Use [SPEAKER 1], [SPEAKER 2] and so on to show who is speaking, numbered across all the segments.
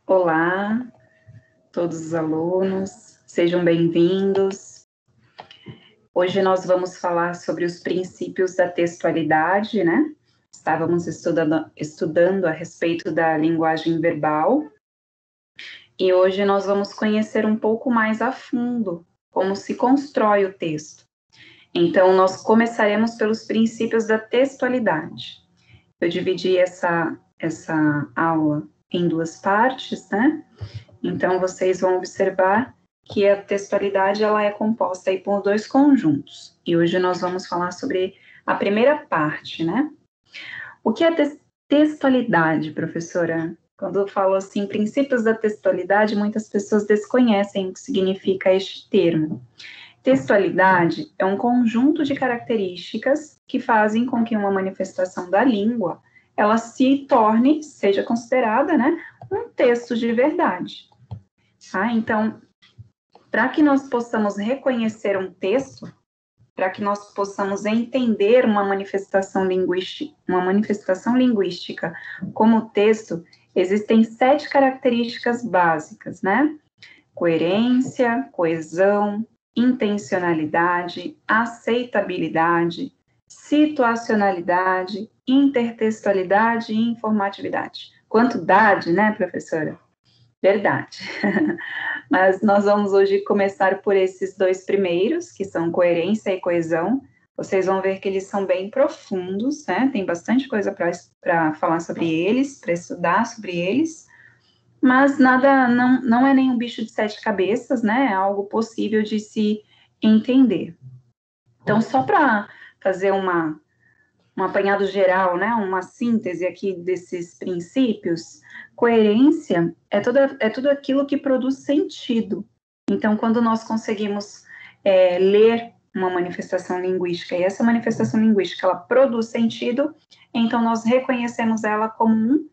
[SPEAKER 1] Olá, todos os alunos, sejam bem-vindos. Hoje nós vamos falar sobre os princípios da textualidade, né? Estávamos estudando a respeito da linguagem verbal, e hoje nós vamos conhecer um pouco mais a fundo como se constrói o texto. Então, nós começaremos pelos princípios da textualidade. Eu dividi essa aula em duas partes, né? Então, vocês vão observar que a textualidade ela é composta aí por dois conjuntos. E hoje nós vamos falar sobre a primeira parte, né? O que é textualidade, professora? Quando eu falo assim, princípios da textualidade, muitas pessoas desconhecem o que significa este termo. Textualidade é um conjunto de características que fazem com que uma manifestação da língua ela se torne, seja considerada, né, um texto de verdade. Tá? Então, para que nós possamos reconhecer um texto, para que nós possamos entender uma manifestação linguística como texto, existem 7 características básicas, né? Coerência, coesão, intencionalidade, aceitabilidade, situacionalidade, intertextualidade e informatividade. Quanto dade, né, professora? Verdade. Mas nós vamos hoje começar por esses dois primeiros, que são coerência e coesão. Vocês vão ver que eles são bem profundos, né? Tem bastante coisa para falar sobre eles, para estudar sobre eles. Mas nada, não é nenhum bicho de 7 cabeças, né? É algo possível de se entender. Então, só para fazer um apanhado geral, né? Uma síntese aqui desses princípios, coerência é tudo aquilo que produz sentido. Então, quando nós conseguimos ler uma manifestação linguística e essa manifestação linguística ela produz sentido, então nós reconhecemos ela como um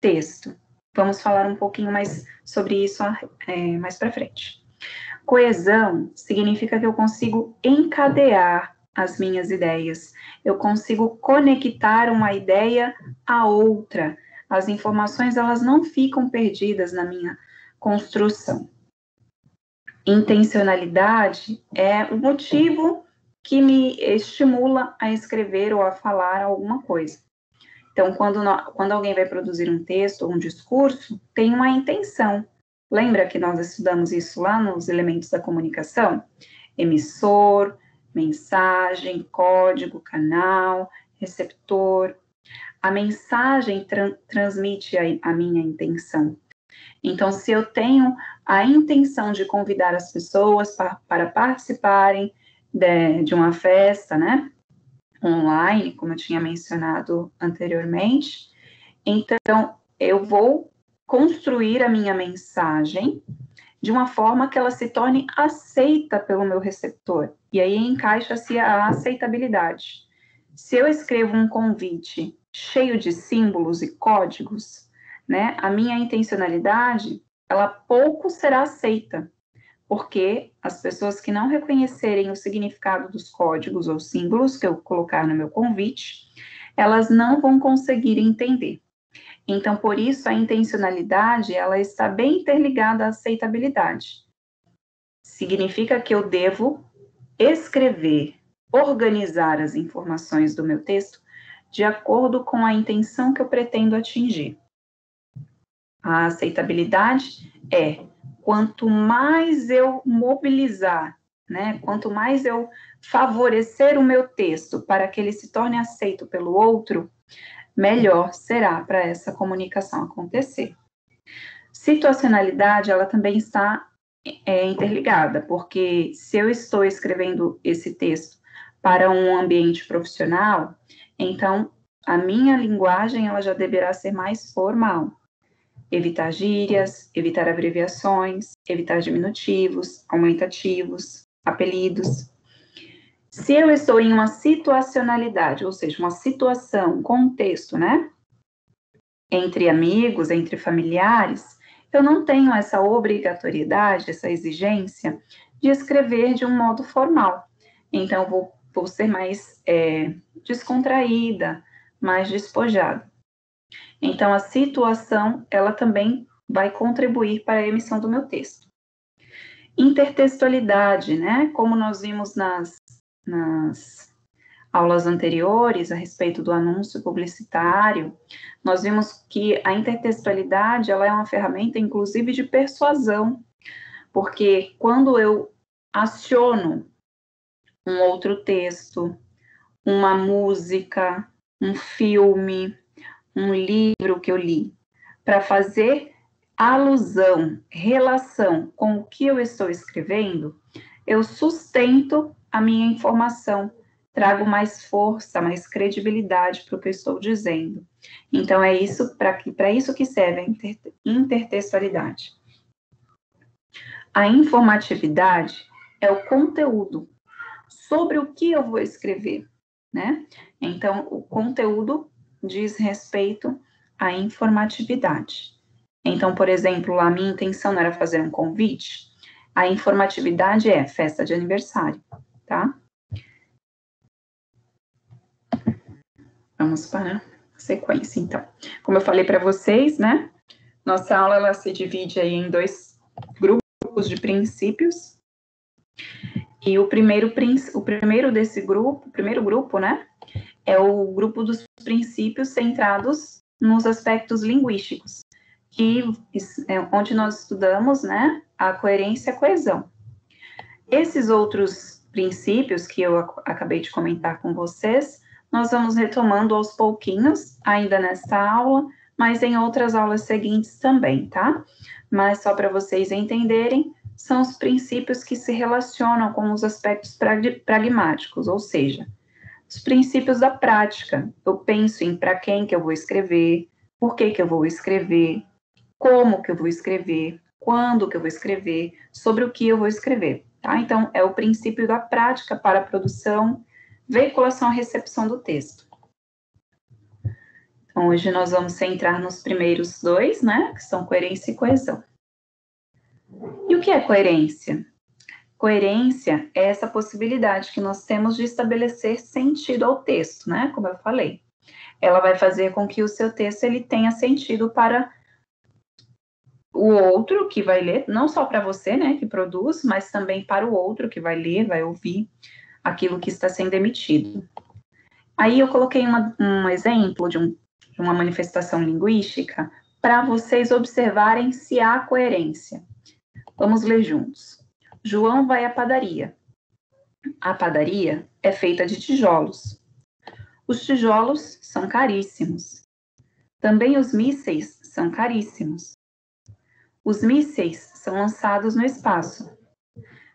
[SPEAKER 1] texto. Vamos falar um pouquinho mais sobre isso mais para frente. Coesão significa que eu consigo encadear as minhas ideias, eu consigo conectar uma ideia a outra. As informações, elas não ficam perdidas na minha construção. Intencionalidade é o motivo que me estimula a escrever ou a falar alguma coisa. Então, quando alguém vai produzir um texto ou um discurso, tem uma intenção. Lembra que nós estudamos isso lá nos elementos da comunicação? Emissor, mensagem, código, canal, receptor. A mensagem transmite a minha intenção. Então, se eu tenho a intenção de convidar as pessoas para participarem de uma festa, né? Online, como eu tinha mencionado anteriormente, então eu vou construir a minha mensagem de uma forma que ela se torne aceita pelo meu receptor. E aí encaixa-se a aceitabilidade. Se eu escrevo um convite cheio de símbolos e códigos, né, a minha intencionalidade, ela pouco será aceita, porque as pessoas que não reconhecerem o significado dos códigos ou símbolos que eu colocar no meu convite, elas não vão conseguir entender. Então, por isso, a intencionalidade, ela está bem interligada à aceitabilidade. Significa que eu devo escrever, organizar as informações do meu texto de acordo com a intenção que eu pretendo atingir. A aceitabilidade é quanto mais eu mobilizar, né, quanto mais eu favorecer o meu texto para que ele se torne aceito pelo outro, melhor será para essa comunicação acontecer. Situacionalidade, ela também está interligada, porque se eu estou escrevendo esse texto para um ambiente profissional, então a minha linguagem ela já deverá ser mais formal. Evitar gírias, evitar abreviações, evitar diminutivos, aumentativos, apelidos. Se eu estou em uma situacionalidade, ou seja, uma situação, um contexto, né? Entre amigos, entre familiares, eu não tenho essa obrigatoriedade, essa exigência de escrever de um modo formal. Então, vou ser mais descontraída, mais despojada. Então, a situação, ela também vai contribuir para a emissão do meu texto. Intertextualidade, né? Como nós vimos nas aulas anteriores a respeito do anúncio publicitário, nós vimos que a intertextualidade, ela é uma ferramenta, inclusive, de persuasão, porque quando eu aciono um outro texto, uma música, um filme, um livro que eu li, para fazer alusão, relação com o que eu estou escrevendo, eu sustento a minha informação, trago mais força, mais credibilidade para o que eu estou dizendo. Então, é isso para isso que serve a intertextualidade. A informatividade é o conteúdo sobre o que eu vou escrever, né? Então, o conteúdo diz respeito à informatividade. Então, por exemplo, a minha intenção não era fazer um convite, a informatividade é festa de aniversário, tá? Vamos para a sequência, então. Como eu falei para vocês, né? Nossa aula, ela se divide aí em 2 grupos de princípios. E o primeiro desse grupo, o primeiro grupo, né? É o grupo dos princípios centrados nos aspectos linguísticos, que é onde nós estudamos, né, a coerência e a coesão. Esses outros princípios que eu acabei de comentar com vocês, nós vamos retomando aos pouquinhos, ainda nesta aula, mas em outras aulas seguintes também, tá? Mas só para vocês entenderem, são os princípios que se relacionam com os aspectos pragmáticos, ou seja, os princípios da prática. Eu penso em para quem que eu vou escrever, por que que eu vou escrever, como que eu vou escrever, quando que eu vou escrever, sobre o que eu vou escrever, tá? Então, é o princípio da prática para a produção, veiculação e recepção do texto. Então, hoje nós vamos centrar nos primeiros 2, né, que são coerência e coesão. E o que é coerência? Coerência é essa possibilidade que nós temos de estabelecer sentido ao texto, né, como eu falei. Ela vai fazer com que o seu texto ele tenha sentido para o outro que vai ler, não só para você, né, que produz, mas também para o outro que vai ler, vai ouvir aquilo que está sendo emitido. Aí eu coloquei um exemplo de uma manifestação linguística para vocês observarem se há coerência. Vamos ler juntos. João vai à padaria. A padaria é feita de tijolos. Os tijolos são caríssimos. Também os mísseis são caríssimos. Os mísseis são lançados no espaço.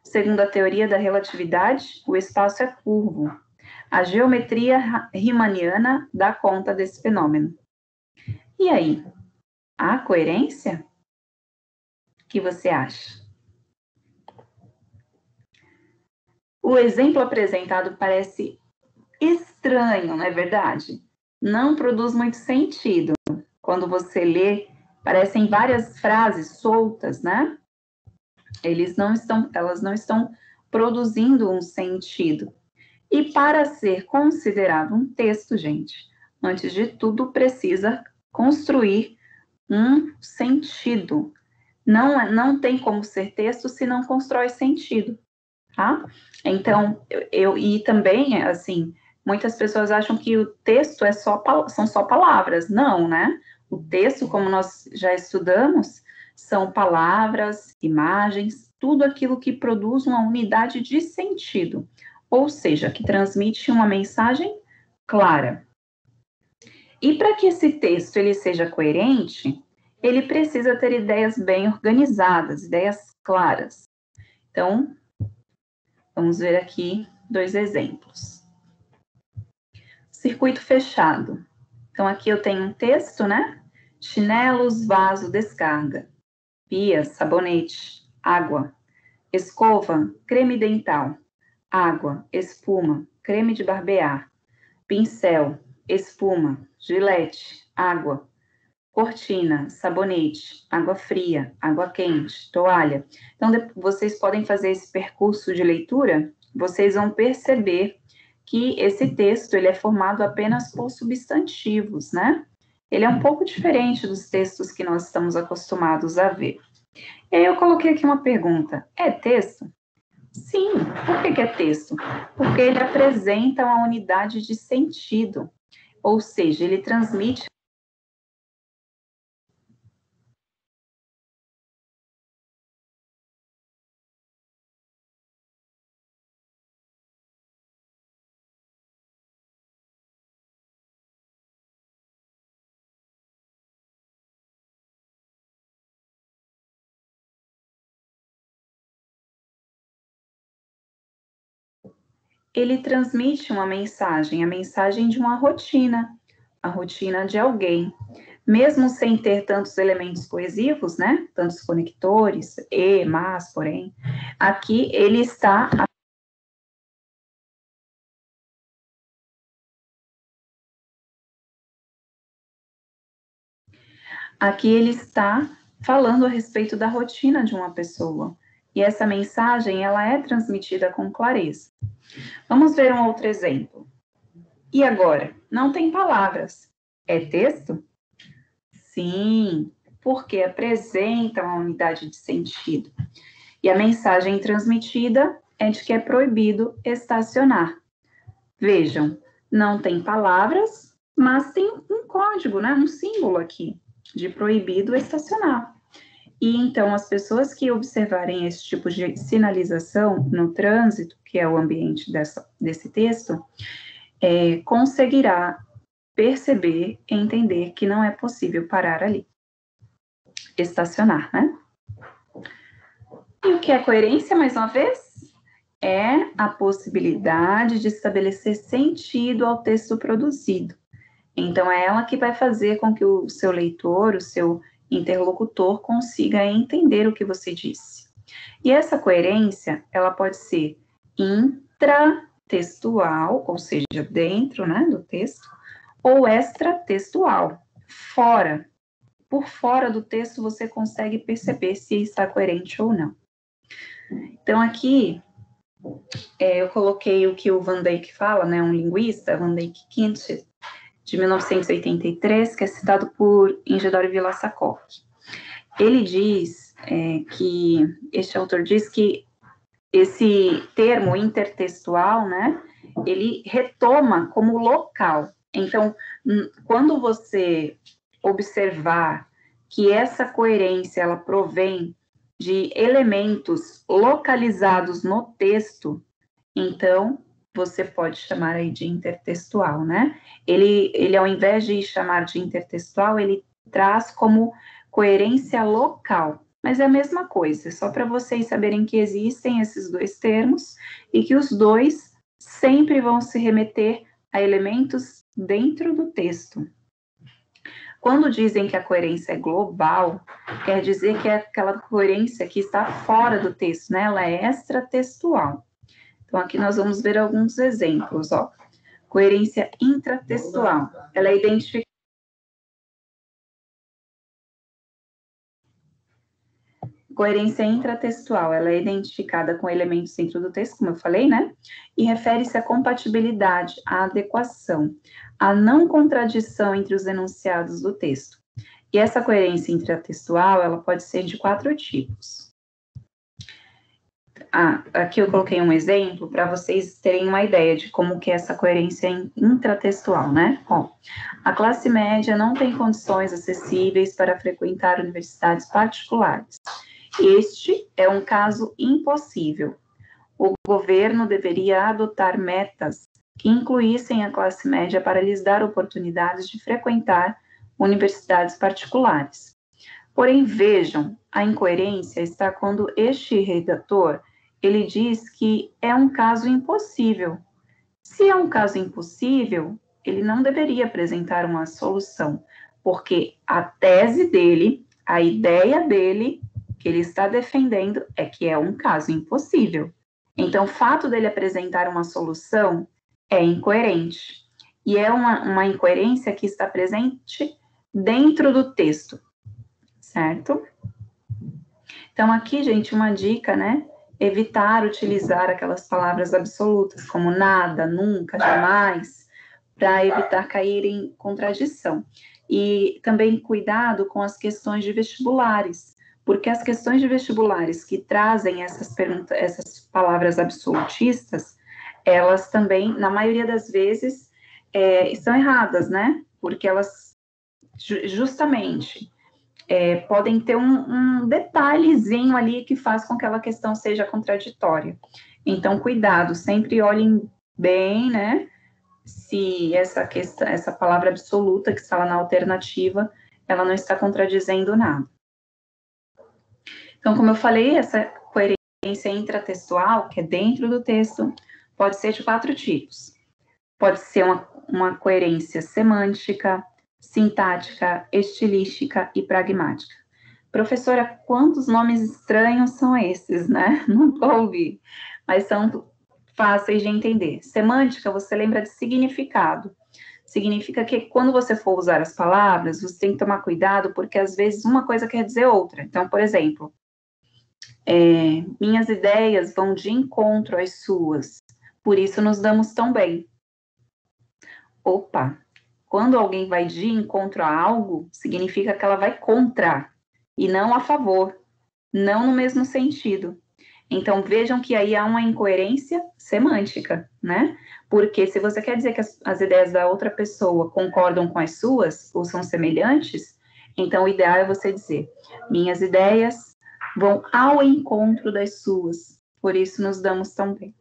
[SPEAKER 1] Segundo a teoria da relatividade, o espaço é curvo. A geometria riemanniana dá conta desse fenômeno. E aí, há coerência? O que você acha? O exemplo apresentado parece estranho, não é verdade? Não produz muito sentido. Quando você lê, parecem várias frases soltas, né? Elas não estão produzindo um sentido. E para ser considerado um texto, gente, antes de tudo precisa construir um sentido. Não tem como ser texto se não constrói sentido, tá? Então, e também, assim, muitas pessoas acham que o texto são só palavras. Não, né? O texto, como nós já estudamos, são palavras, imagens, tudo aquilo que produz uma unidade de sentido, ou seja, que transmite uma mensagem clara. E para que esse texto ele seja coerente, ele precisa ter ideias bem organizadas, ideias claras. Então, vamos ver aqui 2 exemplos. Circuito fechado. Então, aqui eu tenho um texto, né? Chinelos, vaso, descarga. Pia, sabonete, água. Escova, creme dental. Água, espuma, creme de barbear. Pincel, espuma, gilete, água. Cortina, sabonete, água fria, água quente, toalha. Então, vocês podem fazer esse percurso de leitura, vocês vão perceber que esse texto ele é formado apenas por substantivos, né? ele é um pouco diferente dos textos que nós estamos acostumados a ver. E aí eu coloquei aqui uma pergunta: é texto? Sim. Por que é texto? Porque ele apresenta uma unidade de sentido, ou seja, ele transmite. Ele transmite uma mensagem, a mensagem de uma rotina, a rotina de alguém. Mesmo sem ter tantos elementos coesivos, né? Tantos conectores, e, mas, porém, aqui ele está. Aqui ele está falando a respeito da rotina de uma pessoa. E essa mensagem, ela é transmitida com clareza. Vamos ver um outro exemplo. E agora? Não tem palavras. É texto? Sim, porque apresenta uma unidade de sentido. E a mensagem transmitida é de que é proibido estacionar. Vejam, não tem palavras, mas tem um código, né? Um símbolo aqui de proibido estacionar. E então as pessoas que observarem esse tipo de sinalização no trânsito, que é o ambiente desse texto, conseguirá perceber e entender que não é possível parar ali, estacionar, né? E o que é coerência, mais uma vez? É a possibilidade de estabelecer sentido ao texto produzido. Então, é ela que vai fazer com que o seu leitor, o seu interlocutor, consiga entender o que você disse. E essa coerência, ela pode ser intratextual, ou seja, dentro, né, do texto, ou extratextual, fora. Por fora do texto, você consegue perceber se está coerente ou não. Então, aqui, eu coloquei o que o Van Dyck fala, né, um linguista, Van Dyck Quintet, de 1983, que é citado por Ingedor Villa-Sacov. Ele diz este autor diz que esse termo intertextual, né, ele retoma como local. Então, quando você observar que essa coerência, ela provém de elementos localizados no texto, então, você pode chamar aí de intertextual, né? Ele, ao invés de chamar de intertextual, ele traz como coerência local. Mas é a mesma coisa, só para vocês saberem que existem esses dois termos e que os dois sempre vão se remeter a elementos dentro do texto. Quando dizem que a coerência é global, quer dizer que é aquela coerência que está fora do texto, né? Ela é extratextual. Então, aqui nós vamos ver alguns exemplos, ó. Coerência intratextual. Ela é identificada. Coerência intratextual, ela é identificada com elementos dentro do texto, como eu falei, né? E refere-se à compatibilidade, à adequação, à não contradição entre os enunciados do texto. E essa coerência intratextual, ela pode ser de 4 tipos. Aqui eu coloquei um exemplo para vocês terem uma ideia de como que é essa coerência intratextual, né? Ó, a classe média não tem condições acessíveis para frequentar universidades particulares. Este é um caso impossível. O governo deveria adotar metas que incluíssem a classe média para lhes dar oportunidades de frequentar universidades particulares. Porém, vejam, a incoerência está quando este redator, ele diz que é um caso impossível. Se é um caso impossível, ele não deveria apresentar uma solução, porque a tese dele, a ideia dele, que ele está defendendo, é que é um caso impossível. Então, o fato dele apresentar uma solução é incoerente. E é uma incoerência que está presente dentro do texto, certo? Então, aqui, gente, uma dica, né? Evitar utilizar aquelas palavras absolutas, como nada, nunca, jamais, para evitar cair em contradição. E também cuidado com as questões de vestibulares, porque as questões de vestibulares que trazem essas palavras absolutistas, elas também, na maioria das vezes, estão erradas, né? Porque elas, justamente, podem ter um detalhezinho ali que faz com que aquela questão seja contraditória. Então, cuidado, sempre olhem bem, né? Se essa palavra absoluta que está lá na alternativa, ela não está contradizendo nada. Então, como eu falei, essa coerência intratextual, que é dentro do texto, pode ser de 4 tipos. Pode ser uma coerência semântica, sintática, estilística e pragmática. Professora, quantos nomes estranhos são esses, né? Nunca ouvi, mas são fáceis de entender. Semântica, você lembra de significado. Significa que quando você for usar as palavras, você tem que tomar cuidado, porque às vezes uma coisa quer dizer outra. Então, por exemplo, minhas ideias vão de encontro às suas, por isso nos damos tão bem. Opa, quando alguém vai de encontro a algo, significa que ela vai contra, e não a favor, não no mesmo sentido. Então, vejam que aí há uma incoerência semântica, né? Porque se você quer dizer que as ideias da outra pessoa concordam com as suas, ou são semelhantes, então o ideal é você dizer, minhas ideias vão ao encontro das suas, por isso nos damos tão bem.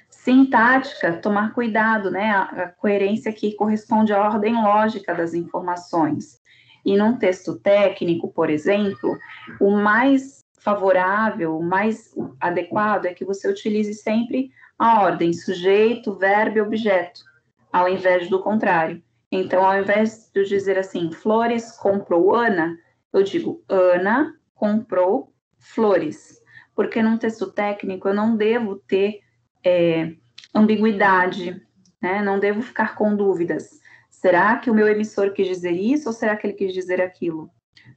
[SPEAKER 1] Sintática, tomar cuidado, né? A coerência aqui corresponde à ordem lógica das informações. E num texto técnico, por exemplo, o mais favorável, o mais adequado é que você utilize sempre a ordem sujeito, verbo e objeto, ao invés do contrário. Então, ao invés de eu dizer assim, Flores comprou Ana, eu digo, Ana comprou flores. Porque num texto técnico eu não devo ter ambiguidade, né? Não devo ficar com dúvidas. Será que o meu emissor quis dizer isso ou será que ele quis dizer aquilo?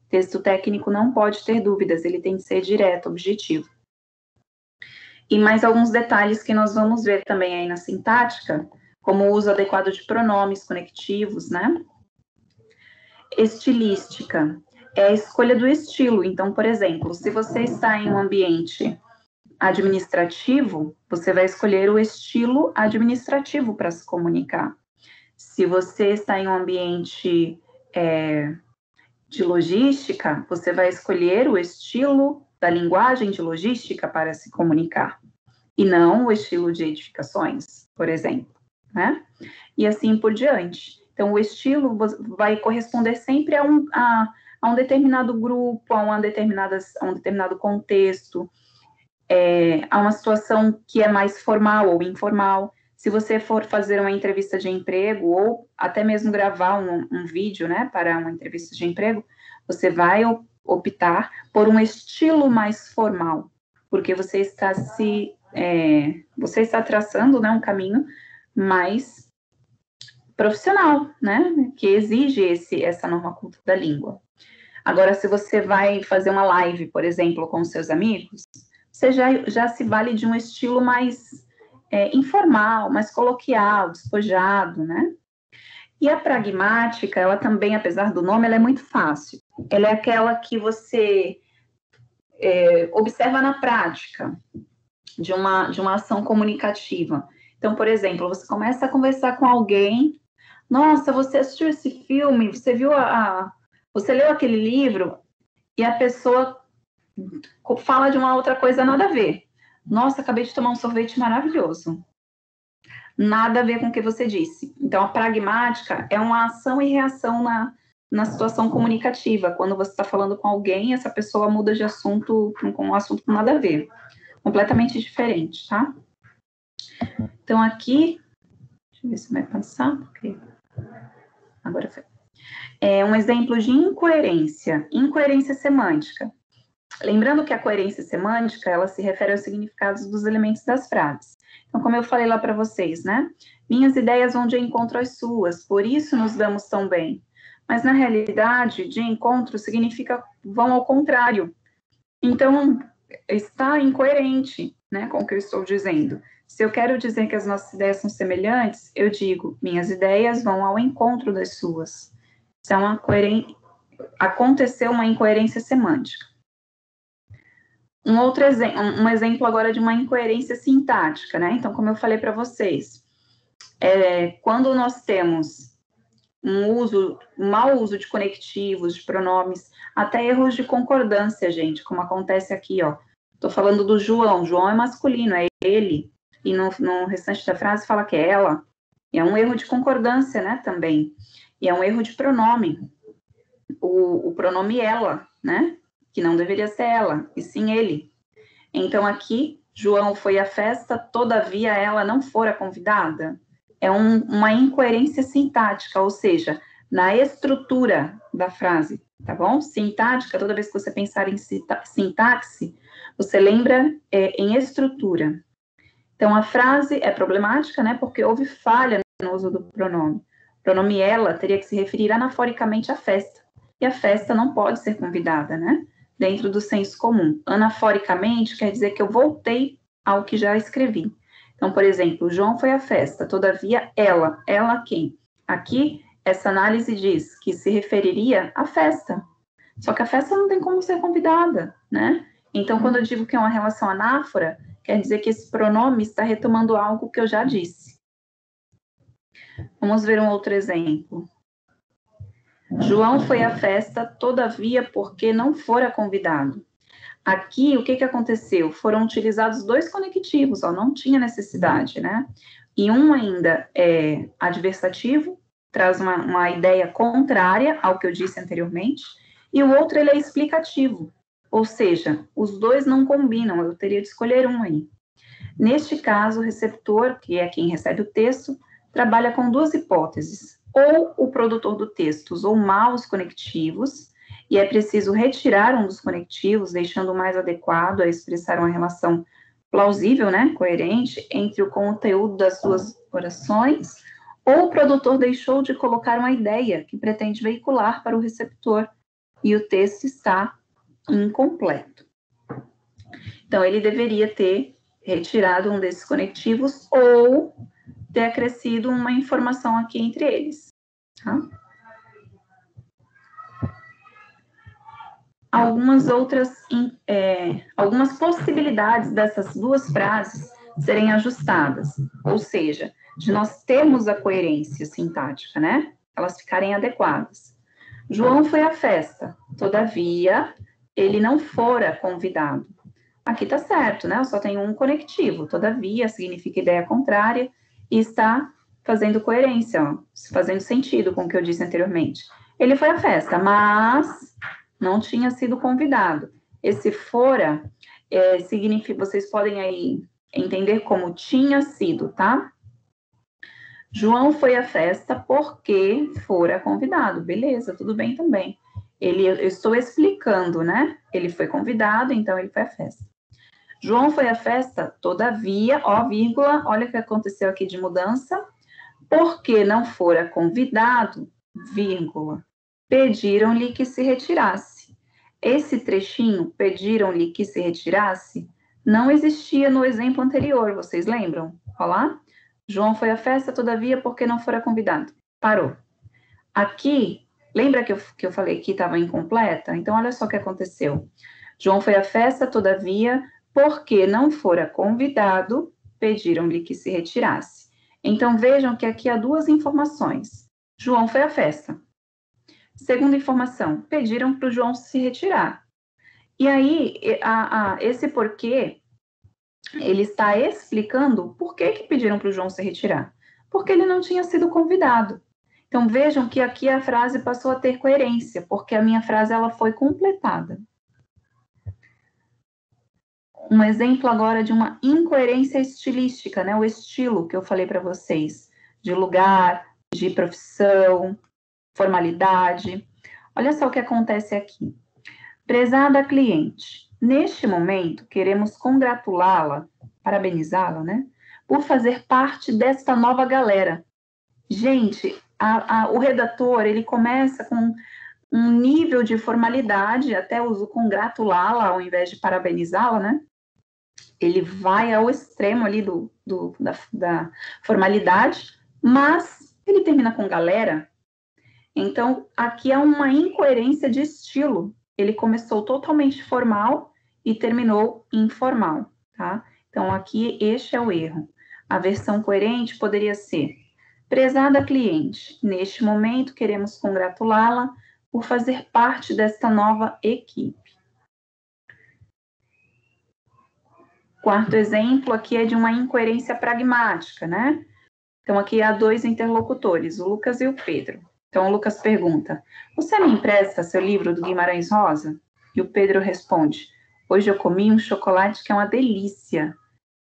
[SPEAKER 1] Texto técnico não pode ter dúvidas, ele tem que ser direto, objetivo. E mais alguns detalhes que nós vamos ver também aí na sintática, como o uso adequado de pronomes conectivos, né? Estilística é a escolha do estilo. Então, por exemplo, se você está em um ambiente administrativo, você vai escolher o estilo administrativo para se comunicar. Se você está em um ambiente de logística, você vai escolher o estilo da linguagem de logística para se comunicar, e não o estilo de edificações, por exemplo, né? E assim por diante. Então, o estilo vai corresponder sempre a um determinado grupo, a um determinado contexto, a uma situação que é mais formal ou informal. Se você for fazer uma entrevista de emprego ou até mesmo gravar um vídeo, né, para uma entrevista de emprego, você vai optar por um estilo mais formal, porque você está traçando, né, um caminho mais profissional, né, que exige essa norma culta da língua. Agora, se você vai fazer uma live, por exemplo, com seus amigos, você já se vale de um estilo mais informal, mais coloquial, despojado, né? E a pragmática, ela também, apesar do nome, ela é muito fácil. Ela é aquela que você observa na prática de uma ação comunicativa. Então, por exemplo, você começa a conversar com alguém, nossa, você assistiu esse filme, você viu você leu aquele livro, e a pessoa fala de uma outra coisa nada a ver. Nossa, acabei de tomar um sorvete maravilhoso. Nada a ver com o que você disse. Então, a pragmática é uma ação e reação na situação comunicativa. Quando você está falando com alguém, essa pessoa muda de assunto com um assunto com nada a ver. Completamente diferente, tá? Então, aqui, deixa eu ver se vai passar, porque agora foi. Um exemplo de incoerência. Incoerência semântica. Lembrando que a coerência semântica, ela se refere aos significados dos elementos das frases. Então, como eu falei lá para vocês, né? Minhas ideias vão de encontro às suas, por isso nos damos tão bem. Mas, na realidade, de encontro significa vão ao contrário. Então, está incoerente, né, com o que eu estou dizendo. Se eu quero dizer que as nossas ideias são semelhantes, eu digo, minhas ideias vão ao encontro das suas. Isso é aconteceu uma incoerência semântica. Um exemplo agora de uma incoerência sintática, né? Então, como eu falei para vocês, quando nós temos um mau uso de conectivos, de pronomes, até erros de concordância, gente, como acontece aqui, ó. Tô falando do João. João é masculino, é ele. E no restante da frase fala que é ela. E é um erro de concordância, né, também. E é um erro de pronome. O pronome ela, né? Que não deveria ser ela, e sim ele. Então, aqui, João foi à festa, todavia ela não fora convidada. É uma incoerência sintática, ou seja, na estrutura da frase, tá bom? Sintática, toda vez que você pensar em sintaxe, você lembra em estrutura. Então, a frase é problemática, né? Porque houve falha no uso do pronome. O pronome ela teria que se referir anaforicamente à festa. E a festa não pode ser convidada, né? Dentro do senso comum. Anaforicamente quer dizer que eu voltei ao que já escrevi. Então, por exemplo, João foi à festa, todavia ela quem? Aqui, essa análise diz que se referiria à festa. Só que a festa não tem como ser convidada, né? Então, quando eu digo que é uma relação anáfora, quer dizer que esse pronome está retomando algo que eu já disse. Vamos ver um outro exemplo. João foi à festa, todavia, porque não fora convidado. Aqui, o que aconteceu? Foram utilizados 2 conectivos, ó, não tinha necessidade, né? E um ainda é adversativo, traz uma ideia contrária ao que eu disse anteriormente, e o outro ele é explicativo, ou seja, os 2 não combinam, eu teria de escolher um aí. Neste caso, o receptor, que é quem recebe o texto, trabalha com 2 hipóteses. Ou o produtor do texto usou mal os conectivos, e é preciso retirar um dos conectivos, deixando o mais adequado a expressar uma relação plausível, né, coerente, entre o conteúdo das 2 orações, ou o produtor deixou de colocar uma ideia que pretende veicular para o receptor, e o texto está incompleto. Então, ele deveria ter retirado um desses conectivos ou ter acrescido uma informação aqui entre eles. Tá? Algumas possibilidades dessas 2 frases serem ajustadas, ou seja, de nós termos a coerência sintática, né? Elas ficarem adequadas. João foi à festa, todavia, ele não fora convidado. Aqui tá certo, né? Eu só tenho um conectivo, todavia significa ideia contrária e está fazendo coerência, ó, fazendo sentido com o que eu disse anteriormente. Ele foi à festa, mas não tinha sido convidado. Esse fora significa, vocês podem aí entender como tinha sido, tá? João foi à festa porque fora convidado. Beleza, tudo bem também. Eu estou explicando, né? Ele foi convidado, então ele foi à festa. João foi à festa, todavia, ó, vírgula, olha o que aconteceu aqui de mudança. Porque não fora convidado, vírgula, pediram-lhe que se retirasse. Esse trechinho, pediram-lhe que se retirasse, não existia no exemplo anterior, vocês lembram? Olha lá. João foi à festa, todavia, porque não fora convidado. Parou. Aqui, lembra que eu falei que estava incompleta? Então, olha só o que aconteceu. João foi à festa, todavia, porque não fora convidado, pediram-lhe que se retirasse. Então, vejam que aqui há 2 informações. João foi à festa. Segunda informação, pediram para o João se retirar. E aí, esse porquê, ele está explicando por que pediram para o João se retirar. Porque ele não tinha sido convidado. Então, vejam que aqui a frase passou a ter coerência, porque a minha frase ela foi completada. Um exemplo agora de uma incoerência estilística, né? O estilo que eu falei para vocês, de lugar, de profissão, formalidade. Olha só o que acontece aqui. Prezada cliente, neste momento queremos congratulá-la, parabenizá-la, né? Por fazer parte desta nova galera. Gente, o redator, ele começa com um nível de formalidade, até uso congratulá-la ao invés de parabenizá-la, né? Ele vai ao extremo ali da formalidade, mas ele termina com galera. Então, aqui há uma incoerência de estilo. Ele começou totalmente formal e terminou informal, tá? Então, aqui, este é o erro. A versão coerente poderia ser: prezada cliente, neste momento queremos congratulá-la por fazer parte desta nova equipe. Quarto exemplo aqui é de uma incoerência pragmática, né? Então, aqui há dois interlocutores, o Lucas e o Pedro. Então, o Lucas pergunta: você me empresta seu livro do Guimarães Rosa? E o Pedro responde: hoje eu comi um chocolate que é uma delícia.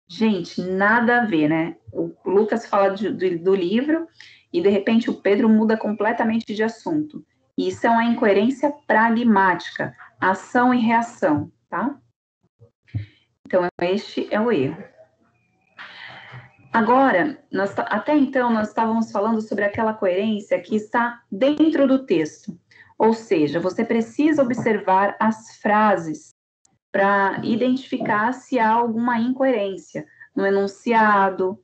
[SPEAKER 1] Gente, nada a ver, né? O Lucas fala do livro e, de repente, o Pedro muda completamente de assunto. Isso é uma incoerência pragmática, ação e reação, tá? Então, este é o erro. Agora, até então, nós estávamos falando sobre aquela coerência que está dentro do texto. Ou seja, você precisa observar as frases para identificar se há alguma incoerência no enunciado,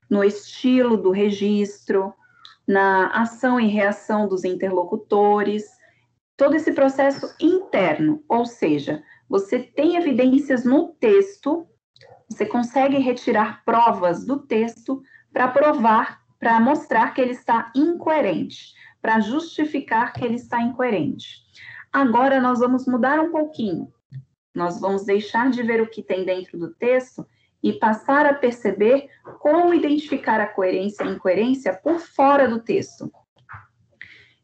[SPEAKER 1] no estilo do registro, na ação e reação dos interlocutores, todo esse processo interno. Ou seja, você tem evidências no texto. Você consegue retirar provas do texto para provar, para mostrar que ele está incoerente, para justificar que ele está incoerente. Agora nós vamos mudar um pouquinho. Nós vamos deixar de ver o que tem dentro do texto e passar a perceber como identificar a coerência e a incoerência por fora do texto.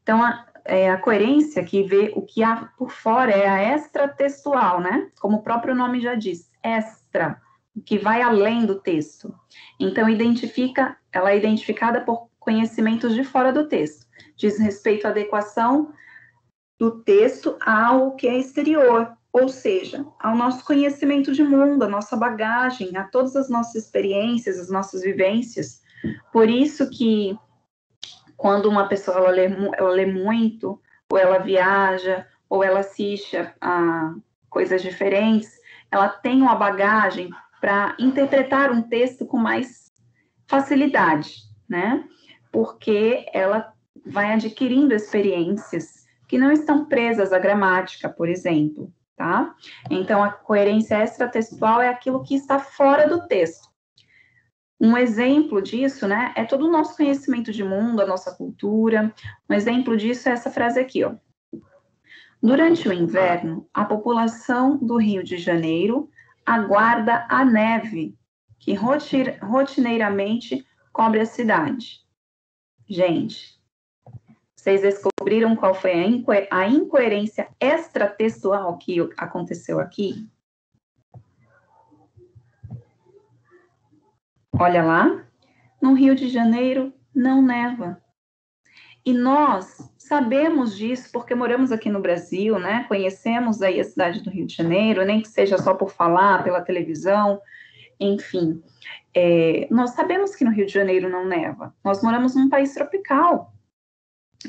[SPEAKER 1] Então, a coerência que vê o que há por fora é a extratextual, né? Como o próprio nome já diz, extra, que vai além do texto. Então, ela é identificada por conhecimentos de fora do texto. Diz respeito à adequação do texto ao que é exterior, ou seja, ao nosso conhecimento de mundo, a nossa bagagem, a todas as nossas experiências, as nossas vivências. Por isso que, quando uma pessoa ela lê muito, ou ela viaja, ou ela assiste a coisas diferentes, ela tem uma bagagem para interpretar um texto com mais facilidade, né? Porque ela vai adquirindo experiências que não estão presas à gramática, por exemplo, tá? Então, a coerência extratextual é aquilo que está fora do texto. Um exemplo disso, né, é todo o nosso conhecimento de mundo, a nossa cultura. Um exemplo disso é essa frase aqui, ó. Durante o inverno, a população do Rio de Janeiro aguarda a neve, que rotineiramente cobre a cidade. Gente, vocês descobriram qual foi a incoerência extratextual que aconteceu aqui? Olha lá, no Rio de Janeiro não neva. E nós sabemos disso porque moramos aqui no Brasil, né? Conhecemos aí a cidade do Rio de Janeiro, nem que seja só por falar, pela televisão, enfim. Nós sabemos que no Rio de Janeiro não neva. Nós moramos num país tropical.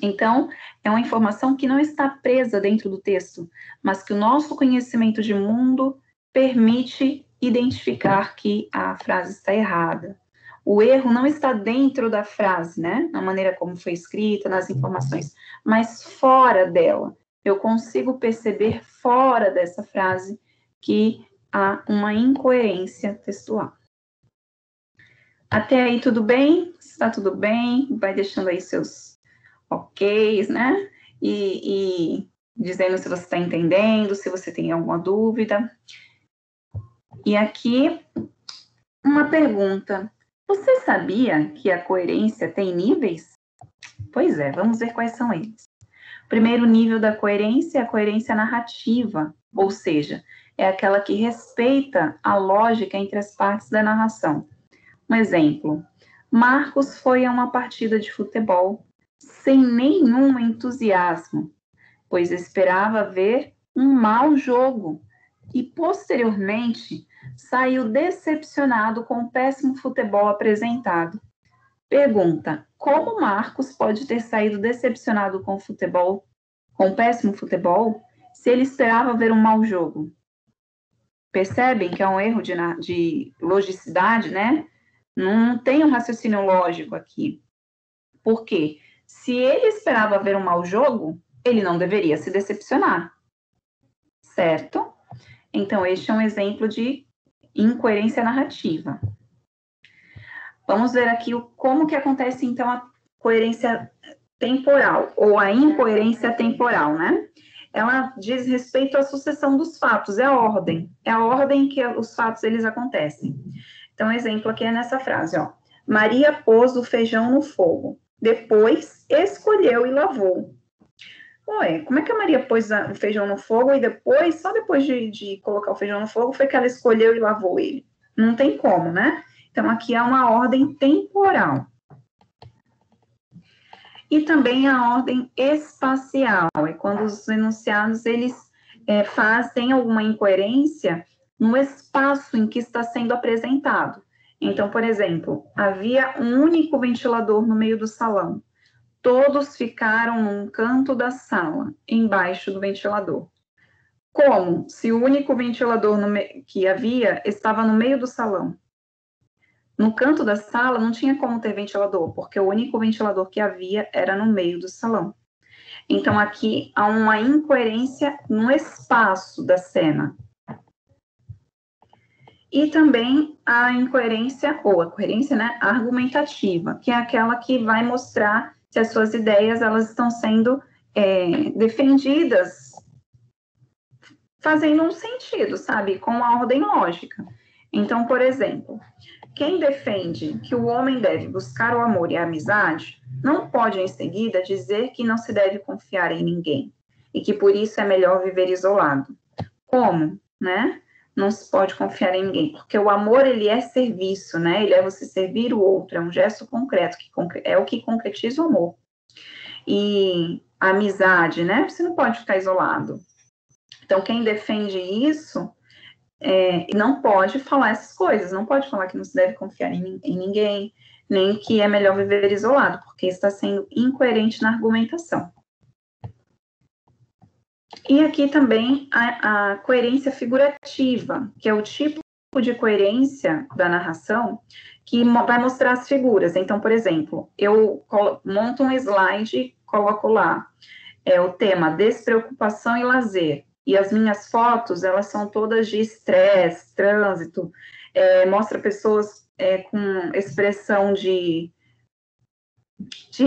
[SPEAKER 1] Então, é uma informação que não está presa dentro do texto, mas que o nosso conhecimento de mundo permite identificar que a frase está errada. O erro não está dentro da frase, né? Na maneira como foi escrita, nas informações, mas fora dela. Eu consigo perceber fora dessa frase que há uma incoerência textual. Até aí tudo bem? Está tudo bem? Vai deixando aí seus ok's, né? E dizendo se você está entendendo, se você tem alguma dúvida. E aqui, uma pergunta. Você sabia que a coerência tem níveis? Pois é, vamos ver quais são eles. O primeiro nível da coerência é a coerência narrativa, ou seja, é aquela que respeita a lógica entre as partes da narração. Um exemplo: Marcos foi a uma partida de futebol sem nenhum entusiasmo, pois esperava ver um mau jogo e, posteriormente, saiu decepcionado com o péssimo futebol apresentado. Pergunta: como Marcos pode ter saído decepcionado com o péssimo futebol, se ele esperava ver um mau jogo? Percebem que é um erro de logicidade, né? Não tem um raciocínio lógico aqui. Por quê? Se ele esperava ver um mau jogo, ele não deveria se decepcionar, certo? Então, este é um exemplo de incoerência narrativa. Vamos ver aqui como que acontece, então, a coerência temporal, ou a incoerência temporal, né? Ela diz respeito à sucessão dos fatos, é a ordem que os fatos, eles acontecem. Então, exemplo aqui é nessa frase, ó. Maria pôs o feijão no fogo, depois escolheu e lavou. Ué, como é que a Maria pôs o feijão no fogo e depois, só depois de colocar o feijão no fogo, foi que ela escolheu e lavou ele? Não tem como, né? Então, aqui há uma ordem temporal. E também a ordem espacial, é quando os enunciados, eles fazem alguma incoerência no espaço em que está sendo apresentado. Então, por exemplo, havia um único ventilador no meio do salão. Todos ficaram num canto da sala, embaixo do ventilador. Como? Se o único ventilador que havia estava no meio do salão. No canto da sala não tinha como ter ventilador, porque o único ventilador que havia era no meio do salão. Então, aqui há uma incoerência no espaço da cena. E também a incoerência, ou a coerência, né, argumentativa, que é aquela que vai mostrar se as suas ideias, elas estão sendo defendidas fazendo um sentido, sabe, com a ordem lógica. Então, por exemplo, quem defende que o homem deve buscar o amor e a amizade, não pode em seguida dizer que não se deve confiar em ninguém e que por isso é melhor viver isolado. Como, né? Não se pode confiar em ninguém, porque o amor, ele é serviço, né? Ele é você servir o outro, é um gesto concreto, é o que concretiza o amor. E a amizade, né? Você não pode ficar isolado. Então, quem defende isso não pode falar essas coisas, não pode falar que não se deve confiar em ninguém, nem que é melhor viver isolado, porque está sendo incoerente na argumentação. E aqui também a coerência figurativa, que é o tipo de coerência da narração que vai mostrar as figuras. Então, por exemplo, eu monto um slide, coloco lá o tema despreocupação e lazer. E as minhas fotos, elas são todas de estresse, trânsito, mostra pessoas com expressão de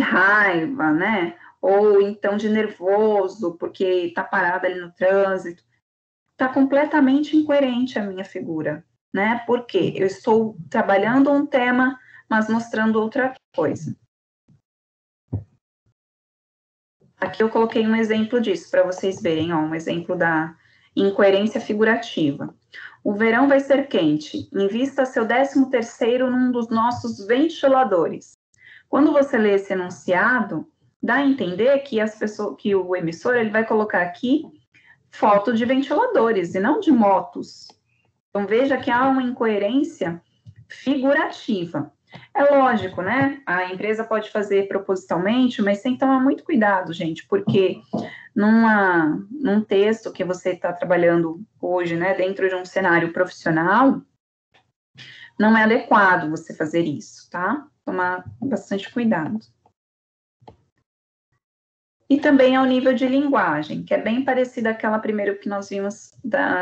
[SPEAKER 1] raiva, né? Ou então de nervoso, porque está parada ali no trânsito. Está completamente incoerente a minha figura, né? Porque eu estou trabalhando um tema, mas mostrando outra coisa. Aqui eu coloquei um exemplo disso, para vocês verem, ó, um exemplo da incoerência figurativa. O verão vai ser quente, invista seu 13º num dos nossos ventiladores. Quando você lê esse enunciado, dá a entender que que o emissor, ele vai colocar aqui foto de ventiladores e não de motos. Então, veja que há uma incoerência figurativa. É lógico, né? A empresa pode fazer propositalmente, mas tem que tomar muito cuidado, gente, porque num texto que você está trabalhando hoje, né, dentro de um cenário profissional, não é adequado você fazer isso, tá? Tomar bastante cuidado. E também ao nível de linguagem, que é bem parecida àquela primeira que nós vimos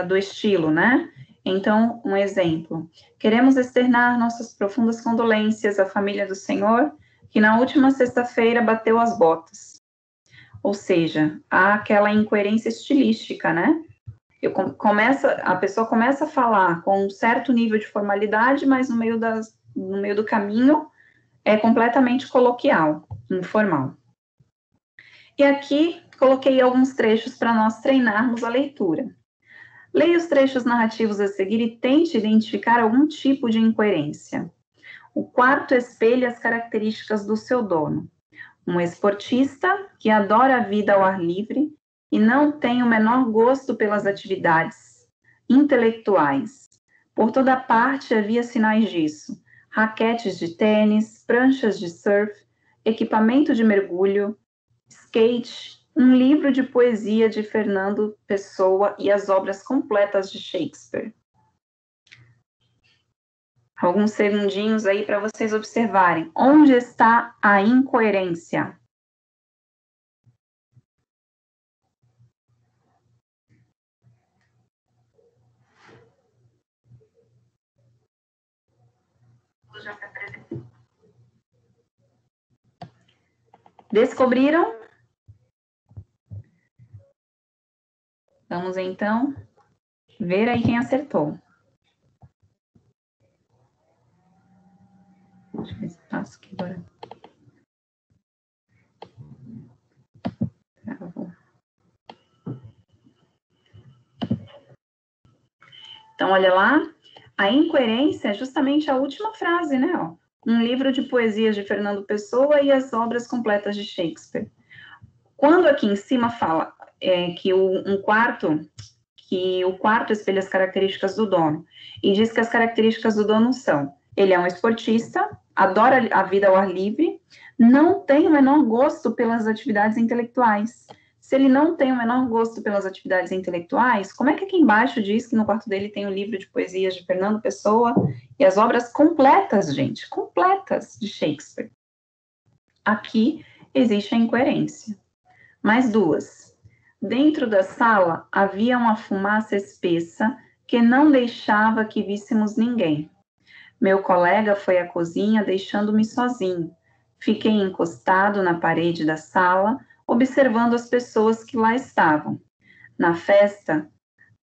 [SPEAKER 1] do estilo, né? Então, um exemplo. Queremos externar nossas profundas condolências à família do Senhor, que na última sexta-feira bateu as botas. Ou seja, há aquela incoerência estilística, né? A pessoa começa a falar com um certo nível de formalidade, mas no meio do caminho é completamente coloquial, informal. E aqui coloquei alguns trechos para nós treinarmos a leitura. Leia os trechos narrativos a seguir e tente identificar algum tipo de incoerência. O quarto espelha as características do seu dono. Um esportista que adora a vida ao ar livre e não tem o menor gosto pelas atividades intelectuais. Por toda parte havia sinais disso: raquetes de tênis, pranchas de surf, equipamento de mergulho, skate, um livro de poesia de Fernando Pessoa e as obras completas de Shakespeare. Alguns segundinhos aí para vocês observarem onde está a incoerência. Descobriram? Vamos, então, ver aí quem acertou. Deixa eu ver se passo aqui agora. Travou. Então, olha lá. A incoerência é justamente a última frase, né? Ó. Um livro de poesias de Fernando Pessoa e as obras completas de Shakespeare. Quando aqui em cima fala que o quarto espelha as características do dono, e diz que as características do dono são: ele é um esportista, adora a vida ao ar livre, não tem o menor gosto pelas atividades intelectuais. Se ele não tem o menor gosto pelas atividades intelectuais, como é que aqui embaixo diz que no quarto dele tem o livro de poesias de Fernando Pessoa e as obras completas, gente, completas de Shakespeare? Aqui existe a incoerência. Mais duas. Dentro da sala havia uma fumaça espessa que não deixava que víssemos ninguém. Meu colega foi à cozinha deixando-me sozinho. Fiquei encostado na parede da sala, observando as pessoas que lá estavam. Na festa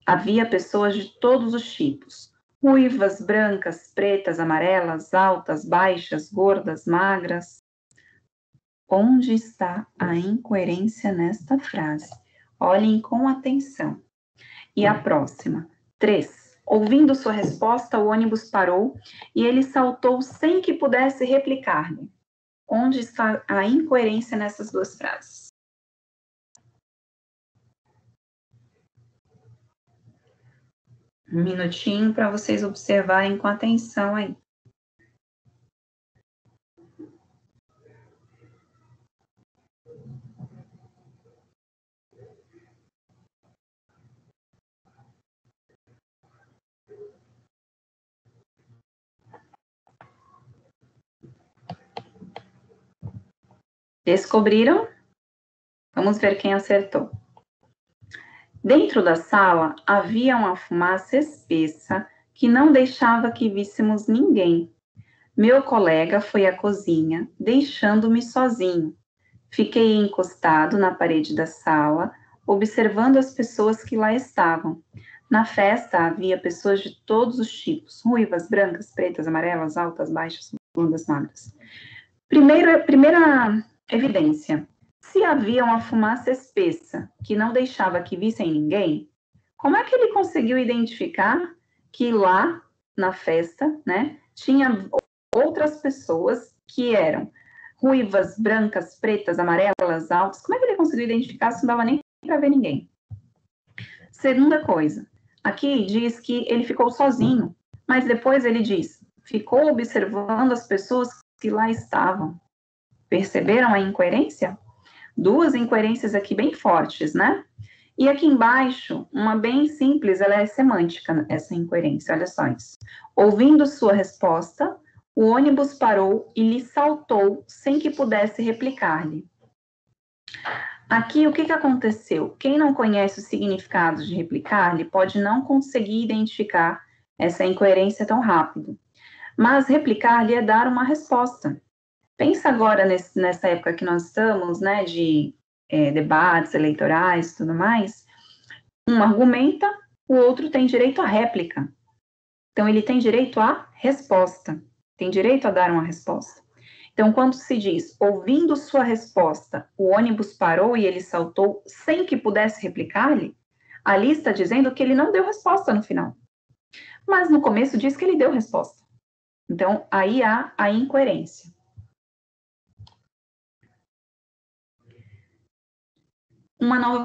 [SPEAKER 1] havia pessoas de todos os tipos: ruivas, brancas, pretas, amarelas, altas, baixas, gordas, magras. Onde está a incoerência nesta frase? Olhem com atenção. E a próxima. 3. Ouvindo sua resposta, o ônibus parou e ele saltou sem que pudesse replicar-lhe. Onde está a incoerência nessas duas frases? Um minutinho para vocês observarem com atenção aí. Descobriram? Vamos ver quem acertou. Dentro da sala havia uma fumaça espessa que não deixava que víssemos ninguém. Meu colega foi à cozinha, deixando-me sozinho. Fiquei encostado na parede da sala, observando as pessoas que lá estavam. Na festa havia pessoas de todos os tipos: ruivas, brancas, pretas, amarelas, altas, baixas, gordas, magras. Primeira evidência. Se havia uma fumaça espessa que não deixava que vissem ninguém, como é que ele conseguiu identificar que lá na festa, né, tinha outras pessoas que eram ruivas, brancas, pretas, amarelas, altas? Como é que ele conseguiu identificar se não dava nem para ver ninguém? Segunda coisa, aqui diz que ele ficou sozinho, mas depois ele diz, ficou observando as pessoas que lá estavam. Perceberam a incoerência? Duas incoerências aqui bem fortes, né? E aqui embaixo, uma bem simples, ela é semântica, essa incoerência, olha só isso. Ouvindo sua resposta, o ônibus parou e lhe saltou sem que pudesse replicar-lhe. Aqui, o que aconteceu? Quem não conhece o significado de replicar-lhe pode não conseguir identificar essa incoerência tão rápido. Mas replicar-lhe é dar uma resposta. Pensa agora nessa época que nós estamos, né, de debates eleitorais e tudo mais. Um argumenta, o outro tem direito à réplica. Então, ele tem direito à resposta, tem direito a dar uma resposta. Então, quando se diz, ouvindo sua resposta, o ônibus parou e ele saltou sem que pudesse replicar-lhe, ali está dizendo que ele não deu resposta no final. Mas no começo diz que ele deu resposta. Então, aí há a incoerência. Uma nova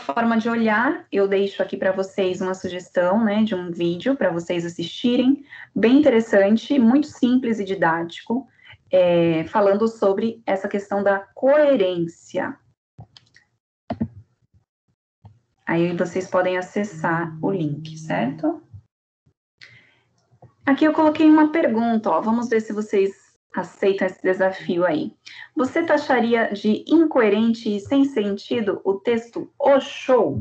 [SPEAKER 1] forma de olhar, eu deixo aqui para vocês uma sugestão, né, de um vídeo para vocês assistirem, bem interessante, muito simples e didático, falando sobre essa questão da coerência. Aí vocês podem acessar o link, certo? Aqui eu coloquei uma pergunta, ó, vamos ver se vocês aceitam esse desafio aí. Você taxaria de incoerente e sem sentido o texto "o show"?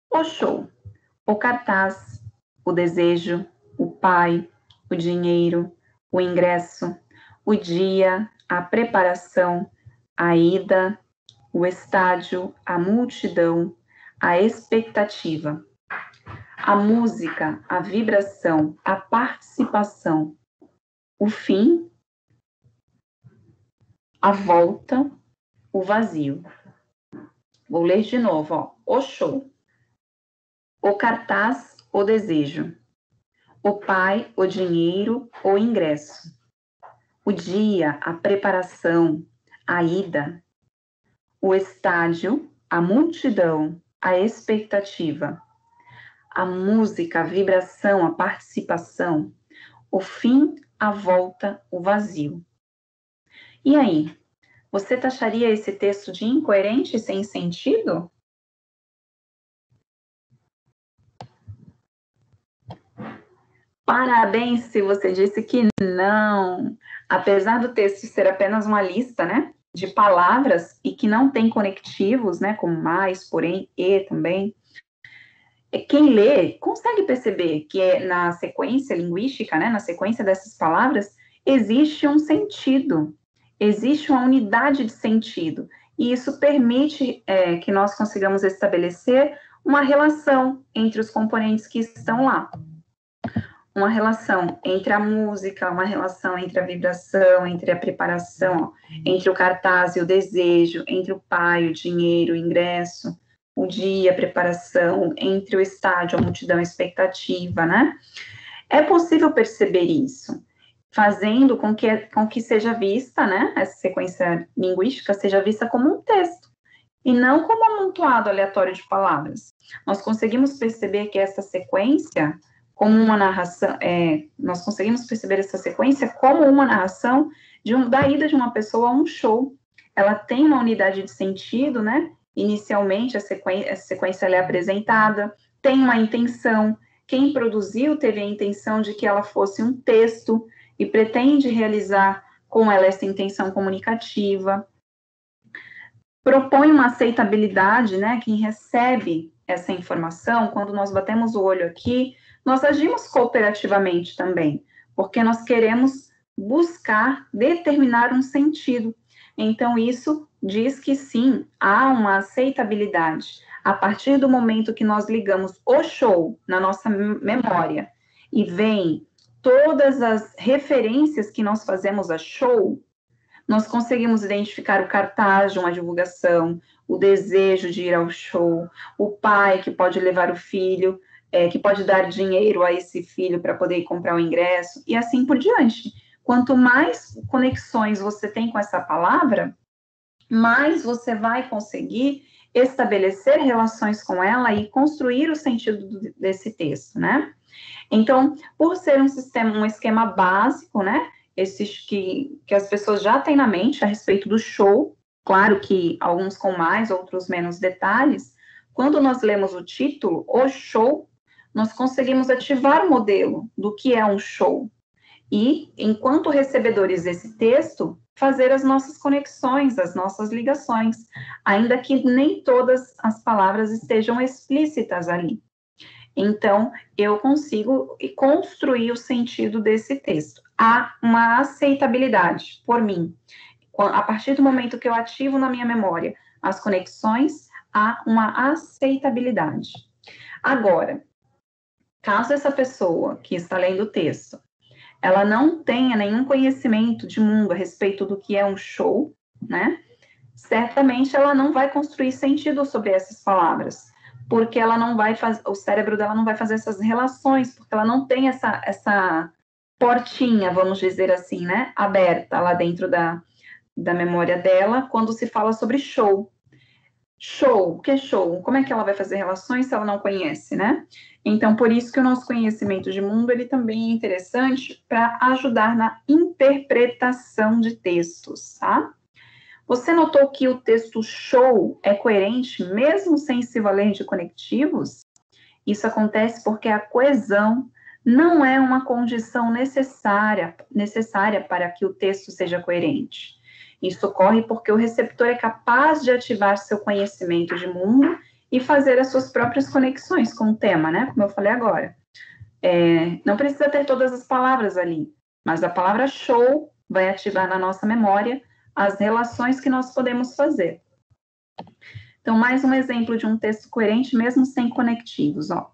[SPEAKER 1] O show, o cartaz, o desejo, o pai, o dinheiro, o ingresso, o dia, a preparação, a ida, o estádio, a multidão, a expectativa. A música, a vibração, a participação, o fim, a volta, o vazio. Vou ler de novo, ó. O show, o cartaz, o desejo, o pai, o dinheiro, o ingresso, o dia, a preparação, a ida, o estádio, a multidão, a expectativa, a música, a vibração, a participação, o fim, a volta, o vazio. E aí, você taxaria esse texto de incoerente e sem sentido? Parabéns se você disse que não. Apesar do texto ser apenas uma lista, né, de palavras e que não tem conectivos, né, como mais, porém, e também, quem lê consegue perceber que na sequência linguística, né, na sequência dessas palavras, existe um sentido, existe uma unidade de sentido, e isso permite que nós consigamos estabelecer uma relação entre os componentes que estão lá. Uma relação entre a música, uma relação entre a vibração, entre a preparação, entre o cartaz e o desejo, entre o pai, o dinheiro, o ingresso, o dia, a preparação, entre o estádio, a multidão, a expectativa, né? É possível perceber isso, fazendo com que seja vista, né, essa sequência linguística seja vista como um texto, e não como um amontoado aleatório de palavras. Nós conseguimos perceber que essa sequência, como uma narração, nós conseguimos perceber essa sequência como uma narração da ida de uma pessoa a um show. Ela tem uma unidade de sentido, né? Inicialmente, essa sequência ela é apresentada, tem uma intenção. Quem produziu teve a intenção de que ela fosse um texto e pretende realizar com ela essa intenção comunicativa. Propõe uma aceitabilidade, né? Quem recebe essa informação, quando nós batemos o olho aqui, nós agimos cooperativamente também, porque nós queremos buscar determinar um sentido. Então, isso diz que sim, há uma aceitabilidade. A partir do momento que nós ligamos o show na nossa memória e vem todas as referências que nós fazemos a show, nós conseguimos identificar o cartaz de uma divulgação, o desejo de ir ao show, o pai que pode levar o filho, que pode dar dinheiro a esse filho para poder comprar o ingresso, e assim por diante. Quanto mais conexões você tem com essa palavra, mais você vai conseguir estabelecer relações com ela e construir o sentido desse texto, né? Então, por ser um esquema básico, né? Esses que as pessoas já têm na mente a respeito do show, claro que alguns com mais, outros menos detalhes. Quando nós lemos o título, o show, nós conseguimos ativar o modelo do que é um show. E, enquanto recebedores desse texto, fazer as nossas conexões, as nossas ligações, ainda que nem todas as palavras estejam explícitas ali. Então, eu consigo construir o sentido desse texto. Há uma aceitabilidade por mim. A partir do momento que eu ativo na minha memória as conexões, há uma aceitabilidade. Agora, caso essa pessoa que está lendo o texto, ela não tenha nenhum conhecimento de mundo a respeito do que é um show, né? Certamente ela não vai construir sentido sobre essas palavras, porque ela não vai fazer, o cérebro dela não vai fazer essas relações, porque ela não tem essa portinha, vamos dizer assim, né, aberta lá dentro da memória dela, quando se fala sobre show. Show, o que é show? Como é que ela vai fazer relações se ela não conhece, né? Então, por isso que o nosso conhecimento de mundo, ele também é interessante para ajudar na interpretação de textos, tá? Você notou que o texto show é coerente mesmo sem se valer de conectivos? Isso acontece porque a coesão não é uma condição necessária para que o texto seja coerente. Isso ocorre porque o receptor é capaz de ativar seu conhecimento de mundo e fazer as suas próprias conexões com o tema, né? Como eu falei agora. Não precisa ter todas as palavras ali, mas a palavra show vai ativar na nossa memória as relações que nós podemos fazer. Então, mais um exemplo de um texto coerente, mesmo sem conectivos, ó.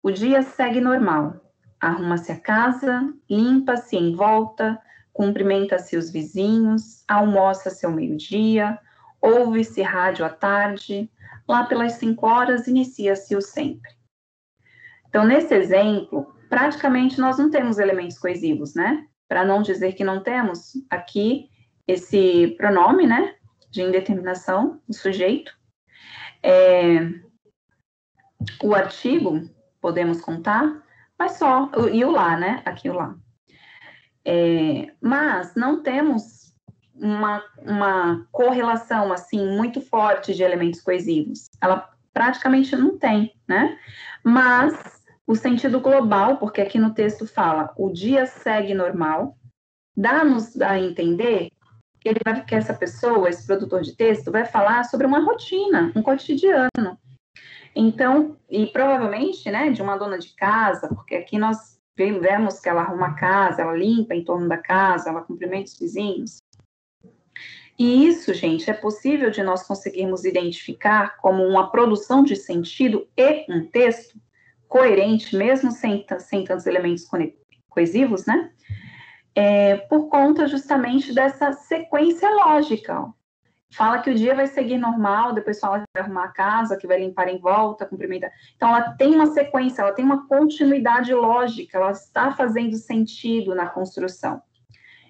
[SPEAKER 1] O dia segue normal. Arruma-se a casa, limpa-se em volta, cumprimenta-se os vizinhos, almoça-se ao meio-dia, ouve-se rádio à tarde, lá pelas 5 horas inicia-se o sempre. Então, nesse exemplo, praticamente nós não temos elementos coesivos, né? Para não dizer que não temos, aqui esse pronome, né, de indeterminação, o sujeito, o artigo, podemos contar, mas só, e o lá, né, aqui o lá. Mas não temos uma correlação, assim, muito forte de elementos coesivos. Ela praticamente não tem, né? Mas o sentido global, porque aqui no texto fala, o dia segue normal, dá-nos a entender que essa pessoa, esse produtor de texto, vai falar sobre uma rotina, um cotidiano. Então, e provavelmente, né, de uma dona de casa, porque aqui nós vemos que ela arruma a casa, ela limpa em torno da casa, ela cumprimenta os vizinhos. E isso, gente, é possível de nós conseguirmos identificar como uma produção de sentido e um texto coerente, mesmo sem tantos elementos coesivos, né? Por conta justamente dessa sequência lógica. Ó. Fala que o dia vai seguir normal, depois fala que vai arrumar a casa, que vai limpar em volta, cumprimentar. Então, ela tem uma sequência, ela tem uma continuidade lógica, ela está fazendo sentido na construção.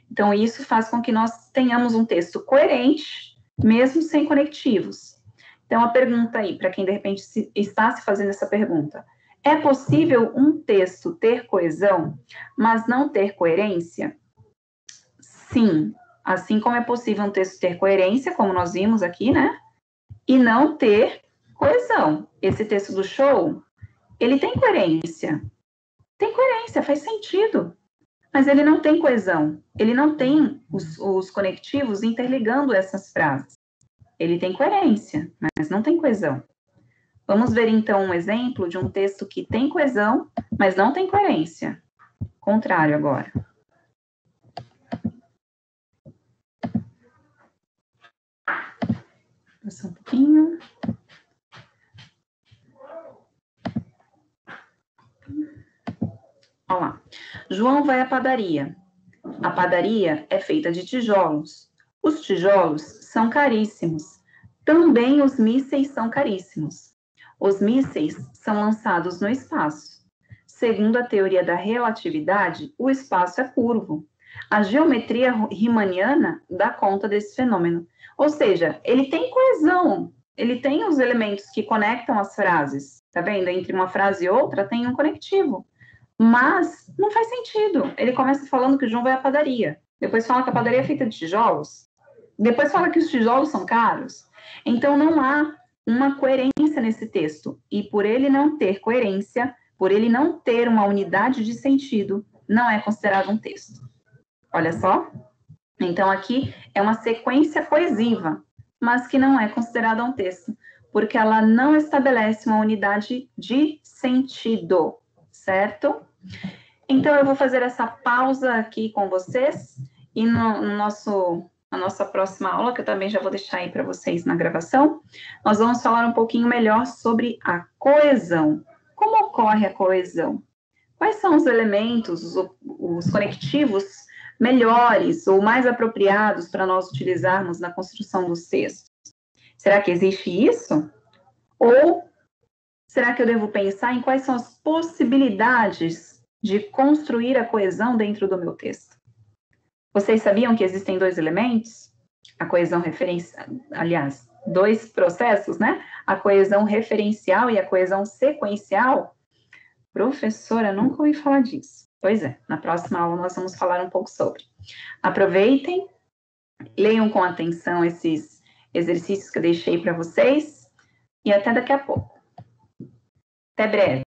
[SPEAKER 1] Então, isso faz com que nós tenhamos um texto coerente, mesmo sem conectivos. Então, a pergunta aí, para quem de repente está se fazendo essa pergunta, é possível um texto ter coesão, mas não ter coerência? Sim, assim como é possível um texto ter coerência, como nós vimos aqui, né? E não ter coesão. Esse texto do show, ele tem coerência. Tem coerência, faz sentido. Mas ele não tem coesão. Ele não tem os conectivos interligando essas frases. Ele tem coerência, mas não tem coesão. Vamos ver, então, um exemplo de um texto que tem coesão, mas não tem coerência. Contrário agora. Passar um pouquinho. Olha lá. João vai à padaria. A padaria é feita de tijolos. Os tijolos são caríssimos. Também os mísseis são caríssimos. Os mísseis são lançados no espaço. Segundo a teoria da relatividade, o espaço é curvo. A geometria riemanniana dá conta desse fenômeno. Ou seja, ele tem coesão, ele tem os elementos que conectam as frases. Tá vendo? Entre uma frase e outra tem um conectivo. Mas não faz sentido. Ele começa falando que o João vai à padaria. Depois fala que a padaria é feita de tijolos. Depois fala que os tijolos são caros. Então, não há uma coerência nesse texto. E por ele não ter coerência, por ele não ter uma unidade de sentido, não é considerado um texto. Olha só. Então, aqui é uma sequência coesiva, mas que não é considerada um texto, porque ela não estabelece uma unidade de sentido, certo? Então, eu vou fazer essa pausa aqui com vocês, e na nossa próxima aula, que eu também já vou deixar aí para vocês na gravação, nós vamos falar um pouquinho melhor sobre a coesão. Como ocorre a coesão? Quais são os elementos, os conectivos melhores ou mais apropriados para nós utilizarmos na construção dos textos? Será que existe isso? Ou será que eu devo pensar em quais são as possibilidades de construir a coesão dentro do meu texto? Vocês sabiam que existem 2 elementos? A coesão referencial, aliás, 2 processos, né? A coesão referencial e a coesão sequencial? Professora, nunca ouvi falar disso. Pois é, na próxima aula nós vamos falar um pouco sobre. Aproveitem, leiam com atenção esses exercícios que eu deixei para vocês e até daqui a pouco. Até breve.